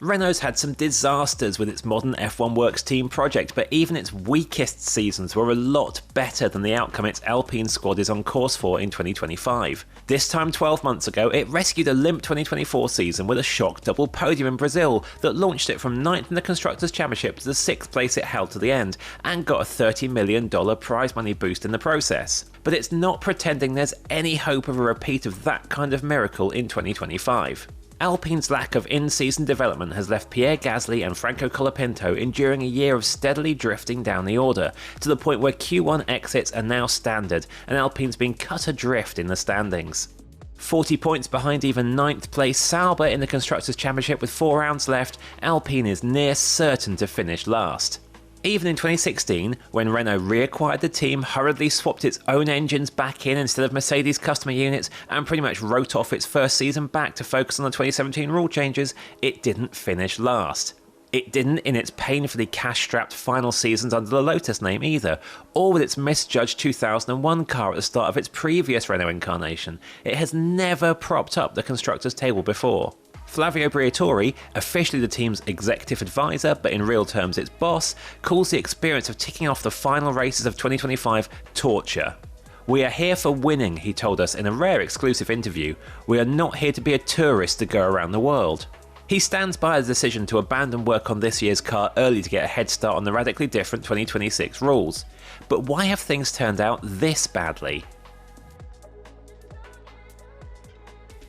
Renault's had some disasters with its modern F1 Works team project, but even its weakest seasons were a lot better than the outcome its Alpine squad is on course for in 2025. This time 12 months ago, it rescued a limp 2024 season with a shock double podium in Brazil that launched it from 9th in the Constructors' Championship to the 6th place it held to the end, and got a $30 million prize money boost in the process. But it's not pretending there's any hope of a repeat of that kind of miracle in 2025. Alpine's lack of in-season development has left Pierre Gasly and Franco Colapinto enduring a year of steadily drifting down the order, to the point where Q1 exits are now standard, and Alpine's been cut adrift in the standings. 40 points behind even 9th place Sauber in the Constructors' Championship with 4 rounds left, Alpine is near certain to finish last. Even in 2016, when Renault reacquired the team, hurriedly swapped its own engines back in instead of Mercedes customer units, and pretty much wrote off its first season back to focus on the 2017 rule changes, it didn't finish last. It didn't in its painfully cash-strapped final seasons under the Lotus name either, or with its misjudged 2001 car at the start of its previous Renault incarnation. It has never propped up the constructors' table before. Flavio Briatore, officially the team's executive advisor, but in real terms its boss, calls the experience of ticking off the final races of 2025 torture. "We are here for winning," he told us in a rare exclusive interview. "We are not here to be a tourist to go around the world." He stands by the decision to abandon work on this year's car early to get a head start on the radically different 2026 rules. But why have things turned out this badly?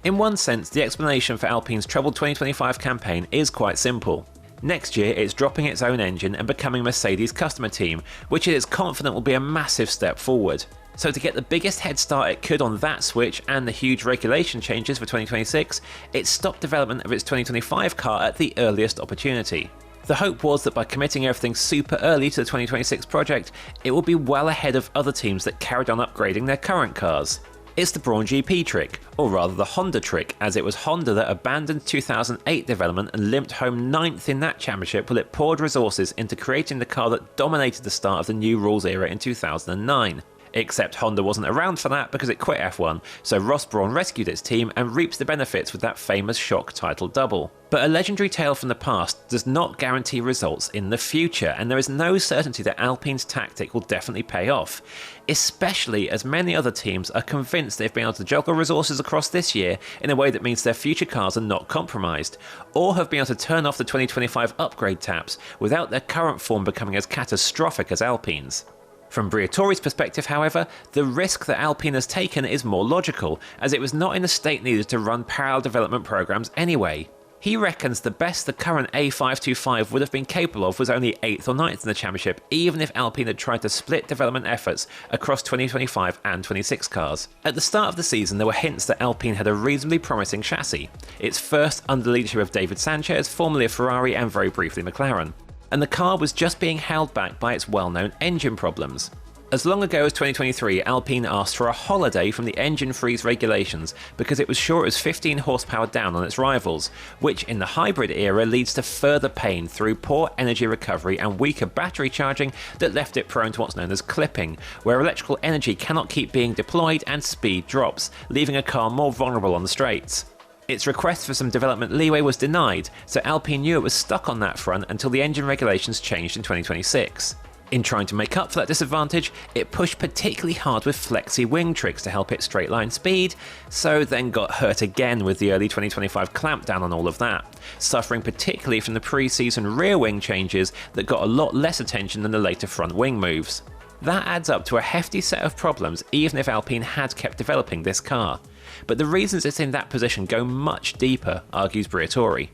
In one sense, the explanation for Alpine's troubled 2025 campaign is quite simple. Next year, it's dropping its own engine and becoming Mercedes' customer team, which it is confident will be a massive step forward. So to get the biggest head start it could on that switch and the huge regulation changes for 2026, it stopped development of its 2025 car at the earliest opportunity. The hope was that by committing everything super early to the 2026 project, it would be well ahead of other teams that carried on upgrading their current cars. It's the Brawn GP trick, or rather the Honda trick, as it was Honda that abandoned 2008 development and limped home 9th in that championship while it poured resources into creating the car that dominated the start of the new rules era in 2009. Except Honda wasn't around for that because it quit F1, so Ross Brawn rescued its team and reaps the benefits with that famous shock title double. But a legendary tale from the past does not guarantee results in the future, and there is no certainty that Alpine's tactic will definitely pay off, especially as many other teams are convinced they've been able to juggle resources across this year in a way that means their future cars are not compromised, or have been able to turn off the 2025 upgrade taps without their current form becoming as catastrophic as Alpine's. From Briatore's perspective, however, the risk that Alpine has taken is more logical, as it was not in the state needed to run parallel development programs anyway. He reckons the best the current A525 would have been capable of was only 8th or 9th in the championship, even if Alpine had tried to split development efforts across 2025 and 26 cars. At the start of the season, there were hints that Alpine had a reasonably promising chassis, its first under the leadership of David Sanchez, formerly of Ferrari and very briefly McLaren. And the car was just being held back by its well-known engine problems. As long ago as 2023, Alpine asked for a holiday from the engine freeze regulations because it was sure it was 15 horsepower down on its rivals, which in the hybrid era leads to further pain through poor energy recovery and weaker battery charging that left it prone to what's known as clipping, where electrical energy cannot keep being deployed and speed drops, leaving a car more vulnerable on the straights. Its request for some development leeway was denied, so Alpine knew it was stuck on that front until the engine regulations changed in 2026. In trying to make up for that disadvantage, it pushed particularly hard with flexi wing tricks to help it straightline speed, so then got hurt again with the early 2025 clampdown on all of that, suffering particularly from the pre-season rear wing changes that got a lot less attention than the later front wing moves. That adds up to a hefty set of problems even if Alpine had kept developing this car. But the reasons it's in that position go much deeper, argues Briatore.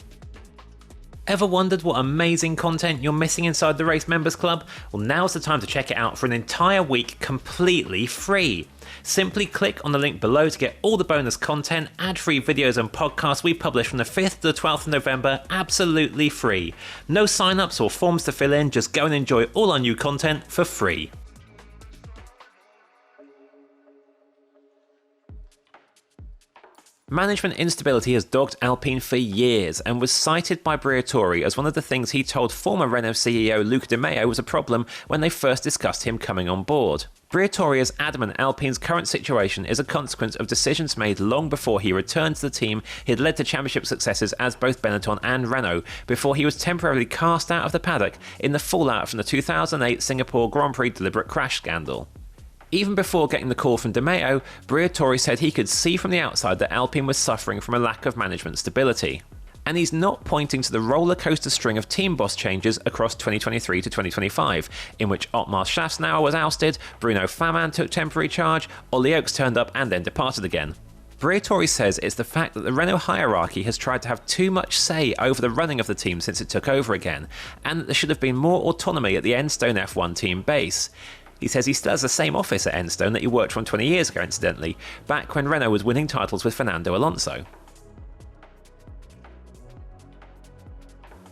Ever wondered what amazing content you're missing inside the Race Members Club? Well, now's the time to check it out for an entire week completely free. Simply click on the link below to get all the bonus content, ad-free videos and podcasts we publish from the 5th to the 12th of November absolutely free. No sign-ups or forms to fill in, just go and enjoy all our new content for free. Management instability has dogged Alpine for years and was cited by Briatore as one of the things he told former Renault CEO Luca Di Maio was a problem when they first discussed him coming on board. Briatore is adamant Alpine's current situation is a consequence of decisions made long before he returned to the team he had led to championship successes as both Benetton and Renault, before he was temporarily cast out of the paddock in the fallout from the 2008 Singapore Grand Prix deliberate crash scandal. Even before getting the call from Di Maio, Briatore said he could see from the outside that Alpine was suffering from a lack of management stability. And he's not pointing to the roller coaster string of team boss changes across 2023 to 2025, in which Otmar Schaffnauer was ousted, Bruno Famin took temporary charge, Ollie Oakes turned up and then departed again. Briatore says it's the fact that the Renault hierarchy has tried to have too much say over the running of the team since it took over again, and that there should have been more autonomy at the Enstone F1 team base. He says he still has the same office at Enstone that he worked from 20 years ago, incidentally, back when Renault was winning titles with Fernando Alonso.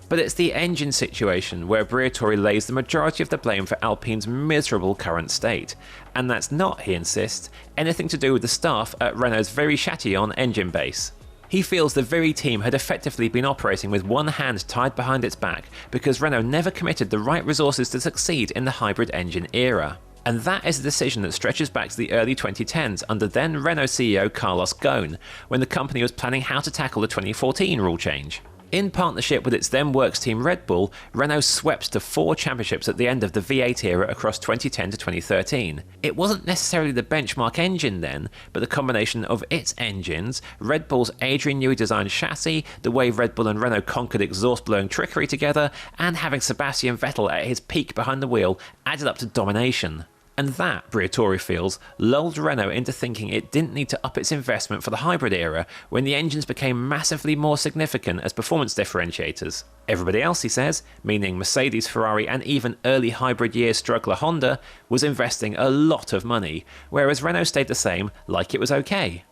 But it's the engine situation where Briatore lays the majority of the blame for Alpine's miserable current state. And that's not, he insists, anything to do with the staff at Renault's Viry-Châtillon engine base. He feels the Viry team had effectively been operating with one hand tied behind its back because Renault never committed the right resources to succeed in the hybrid engine era. And that is a decision that stretches back to the early 2010s under then Renault CEO Carlos Ghosn, when the company was planning how to tackle the 2014 rule change. In partnership with its then works team Red Bull, Renault swept to 4 championships at the end of the V8 era across 2010 to 2013. It wasn't necessarily the benchmark engine then, but the combination of its engines, Red Bull's Adrian Newey designed chassis, the way Red Bull and Renault conquered exhaust-blowing trickery together, and having Sebastian Vettel at his peak behind the wheel added up to domination. And that, Briatore feels, lulled Renault into thinking it didn't need to up its investment for the hybrid era when the engines became massively more significant as performance differentiators. Everybody else, he says, meaning Mercedes, Ferrari and even early hybrid year struggler Honda, was investing a lot of money, whereas Renault stayed the same, like it was okay.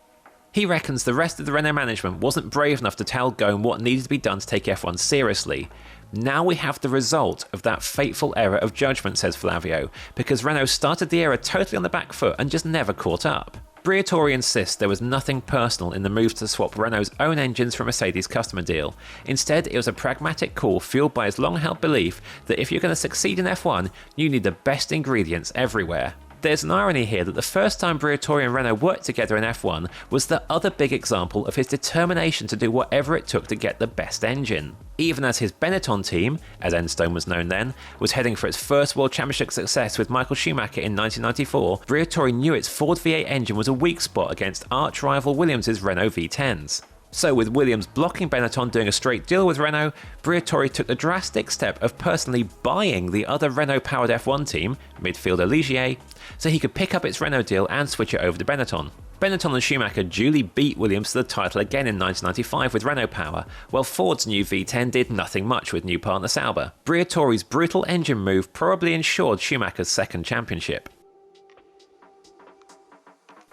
He reckons the rest of the Renault management wasn't brave enough to tell Ghosn what needed to be done to take F1 seriously. Now we have the result of that fateful error of judgment, says Flavio, because Renault started the era totally on the back foot and just never caught up. Briatore insists there was nothing personal in the move to swap Renault's own engines for a Mercedes customer deal. Instead, it was a pragmatic call fueled by his long-held belief that if you're going to succeed in F1, you need the best ingredients everywhere. There's an irony here that the first time Briatore and Renault worked together in F1 was the other big example of his determination to do whatever it took to get the best engine. Even as his Benetton team, as Enstone was known then, was heading for its first World Championship success with Michael Schumacher in 1994, Briatore knew its Ford V8 engine was a weak spot against arch-rival Williams' Renault V10s. So with Williams blocking Benetton doing a straight deal with Renault, Briatore took the drastic step of personally buying the other Renault-powered F1 team, midfielder Ligier, so he could pick up its Renault deal and switch it over to Benetton. Benetton and Schumacher duly beat Williams to the title again in 1995 with Renault power, while Ford's new V10 did nothing much with new partner Sauber. Briatore's brutal engine move probably ensured Schumacher's second championship.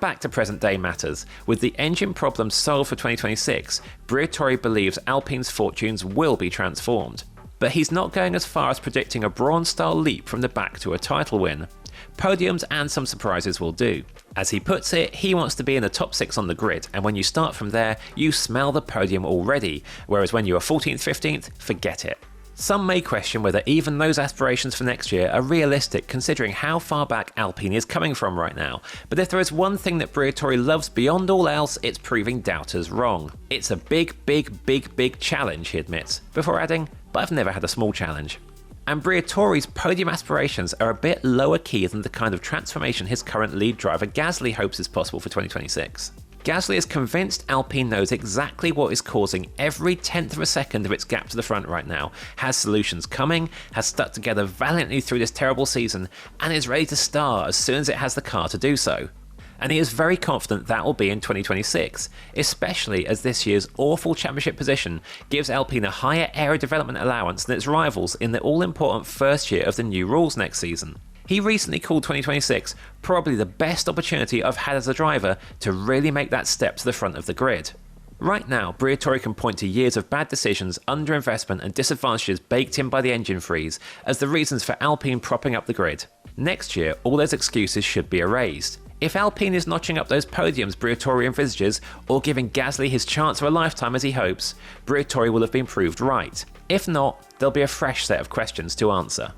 Back to present-day matters. With the engine problem solved for 2026, Briatore believes Alpine's fortunes will be transformed. But he's not going as far as predicting a Brawn-style leap from the back to a title win. Podiums and some surprises will do. As he puts it, he wants to be in the top 6 on the grid, and when you start from there, you smell the podium already, whereas when you are 14th, 15th, forget it. Some may question whether even those aspirations for next year are realistic considering how far back Alpine is coming from right now, but if there is one thing that Briatore loves beyond all else, it's proving doubters wrong. It's a big challenge, he admits, before adding, but I've never had a small challenge. And Briatore's podium aspirations are a bit lower key than the kind of transformation his current lead driver Gasly hopes is possible for 2026. Gasly is convinced Alpine knows exactly what is causing every tenth of a second of its gap to the front right now, has solutions coming, has stuck together valiantly through this terrible season, and is ready to star as soon as it has the car to do so. And he is very confident that will be in 2026, especially as this year's awful championship position gives Alpine a higher aero development allowance than its rivals in the all-important first year of the new rules next season. He recently called 2026 probably the best opportunity I've had as a driver to really make that step to the front of the grid. Right now, Briatore can point to years of bad decisions, underinvestment and disadvantages baked in by the engine freeze as the reasons for Alpine propping up the grid. Next year, all those excuses should be erased. If Alpine is notching up those podiums Briatore envisages, or giving Gasly his chance of a lifetime as he hopes, Briatore will have been proved right. If not, there'll be a fresh set of questions to answer.